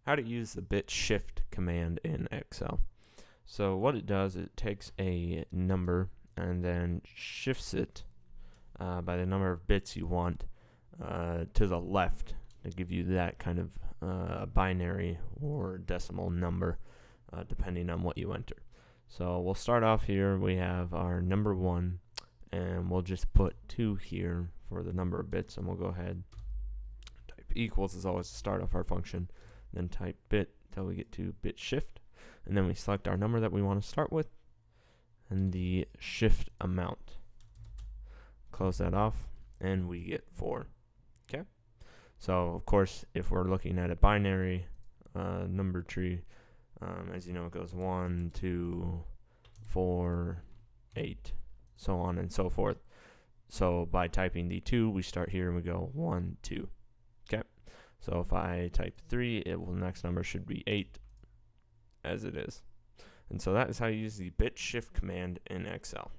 how to use the Bitshift command in Excel. So what it does, it takes a number and then shifts it by the number of bits you want to the left to give you that kind of binary or decimal number depending on what you enter. So we'll start off here. We have our number 1, and we'll just put 2 here for the number of bits, and we'll go ahead, type equals is always the start of our function, then type bit till we get to bit shift, and then we select our number that we want to start with and the shift amount. Close that off, and we get 4. Okay, so of course if we're looking at a binary number tree, as you know, it goes 1, 2, 4, 8, so on and so forth. So by typing the 2, we start here and we go 1, 2. Okay, so if I type 3, the next number should be 8, as it is. And so that is how you use the Bitshift command in Excel.